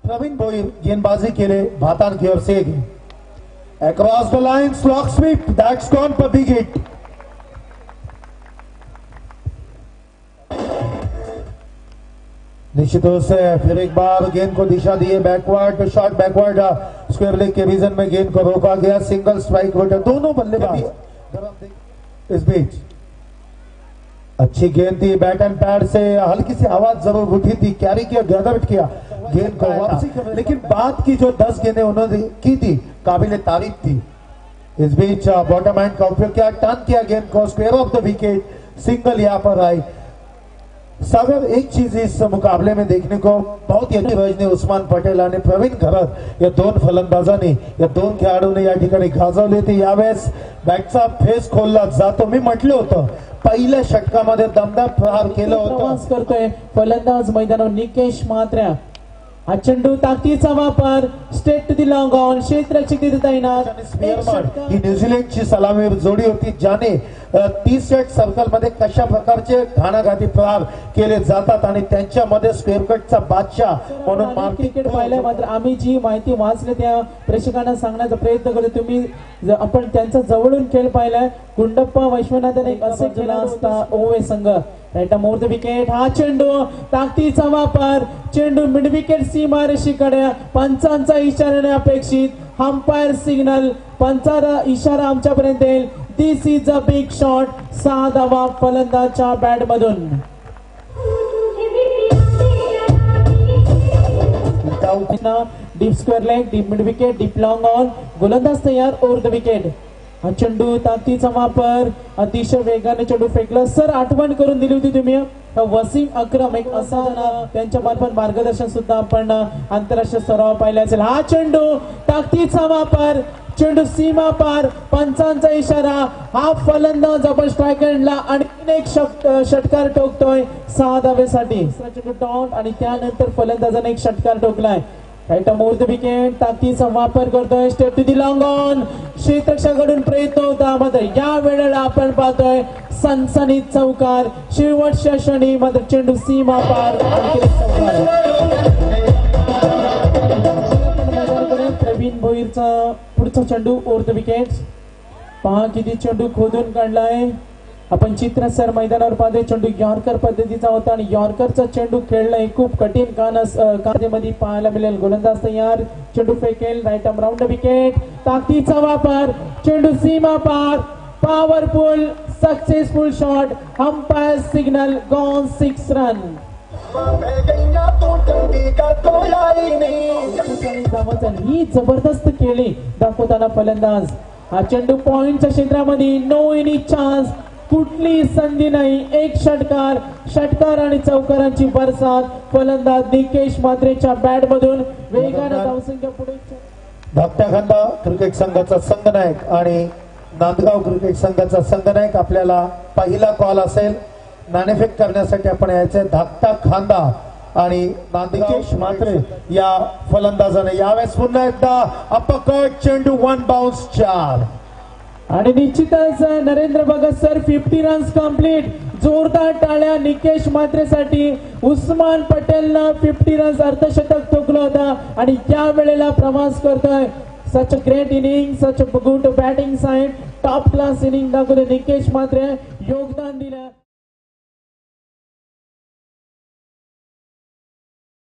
प्रवीण भोईर गेंदबाजी के लिए भातान की ओर से across the line slog sweep that's gone for big hit. निश्चित रूप से फिर एक बार गेंद को दिशा दिए backward shot backward square leg के रीजन में गेंद को रोका गया। सिंगल स्ट्राइक रोटर दोनों बल्लेबाज। इस बीच अच्छी गेंद थी बैट एंड पैड से हल्की सी आवाज जरूर उठी थी कैरी किया गैदर किया गेंद को वापसी, लेकिन बात की जो 10 गेंदें उन्होंने की थी काबिले तारीफ थी। इस बीच बॉटम हैंड का उपयोग किया टर्न किया गेंद को square of the wicket single यहां पर आई। सागर एक चीज इस मुकाबले में देखने को बहुत ही अच्छी रजनी उस्मान पटेल आणि प्रवीण घरत या दोन फलंदाजांनी या दोन खेळाडूंनी या ठिकाणी गाजवले ते। यावेळेस बॅटचा फेस खोलला जातो। मी म्हटलं होतं पहिल्या षटकामध्ये दमदार प्रहार केला होता। प्रवास करतोय फलंदाज मैदानावर निकेश म्हात्रे। हा चेंडू ताकदीचा वापर straight to the long on क्षेत्ररक्षक तिथे तैनात। ही न्यूझीलंडची सलामीवीर जोडी होती ज्याने 30 सेट सर्कल मध्ये कशा प्रकारचे घाणाघाती प्रहार केले जातात आणि त्यांच्यामध्ये स्क्वेअर कटचा बादशाह म्हणून क्रिकेट पाहिलंय। मात्र आम्ही जी माहिती वाचली त्या प्रेक्षकांना सांगण्याचा प्रयत्न करतो। तुम्ही आपण त्यांचा जवळून खेळ पाहिलाय। गुंडप्पा वैश्वनाथन एक असे केला असता ओवे संघ राईट मोर द विकेट। हा चेंडू ताकदीचा वापर चेंडू मिड विकेट सीमारेषेकडे पंचांचा इशाराने अपेक्षित अंपायर सिग्नल पंचाचा इशारा आमच्यापर्यंत येईल। दिस इज अ बिग शॉट 6 धावा फलंदाजच्या बॅट मधून। Deep square leg deep mid wicket deep long on गोलंदाज तयार ओव्हर द विकेट। हा चेंडू ताकदीचा वापर अतिशय वेगाने चेंडू फेकला। सर आठवण करून दिली होती तुम्ही वसीम अक्रम एक असा त्यांच्या मार्फत मार्गदर्शन सुद्धा आपण आंतरराष्ट्रीय स्तरावर पाहिले असेल। हा चेंडू ताकदीचा वापर चेंडू सीमा पार पंचांचा इशारा। हा फलंदाज आपण स्ट्राईक एंडला आणि एक षटकार ठोकतोय 6 धावेसाठी। चेंडू डॉट आणि त्यानंतर फलंदाजाने एक षटकार ठोकलाय। राईट मोर द विकेट ताकदीचा वापर करतोय step to the long on क्षेत्ररक्षकाकडून प्रयत्न होता। मात्र या वेळेला आपण पाहतोय सनसनीत चौकार शेवटच्या क्षणी मात्र चेंडू सीमा पार प्रवीण भोईरचा पुढचा चेंडू ओव्हर द विकेट। पहा किती चेंडू खोदून काढलाय। आपण चित्र सर मैदानावर पाहतोय चेंडू यॉर्कर पद्धतीचा होता आणि यॉर्करचा चेंडू खेळणं खूप कठीण मध्ये पाहायला मिळेल। गोलंदाज तयार चेंडू फेकेल right arm round the wicket ताकदीचा वापर चेंडू सीमा पार powerful successful shot umpire signal gone 6 run. ही जबरदस्त केली दाखवताना फलंदाज। हा चेंडू पॉइंटच्या क्षेत्रामध्ये नो एनी चान्स कुठली संधी नाही। एक षटकार आणि चौकारांची बरसात फलंदाज निकेश म्हात्रेच्या बॅट मधून वेगाने धावसंख्या पुढे। धाकट्याखांदा क्रिकेट संघाचा संघनायक आणि नांदगाव क्रिकेट संघाचा संघनायक आपल्याला पहिला कॉल असेल नाणेफेक करण्यासाठी आपण यायचे। धाकटा खांदा आणि निकेश म्हात्रे या फलंदाजाने यावेळेस पुन्हा एकदा अपकट चेंडू 1 बाउन्स 4 आणि निश्चितच Narendra Bhagat sir 50 runs complete. जोरदार टाळ्या निकेश म्हात्रेसाठी। उस्मान पटेलनं 50 रन्स अर्धशतक ठोकलं होतं आणि या वेळेला प्रवास करतोय। Such great inning such good batting side top class inning दाखवले निकेश म्हात्रे योगदान दिलं।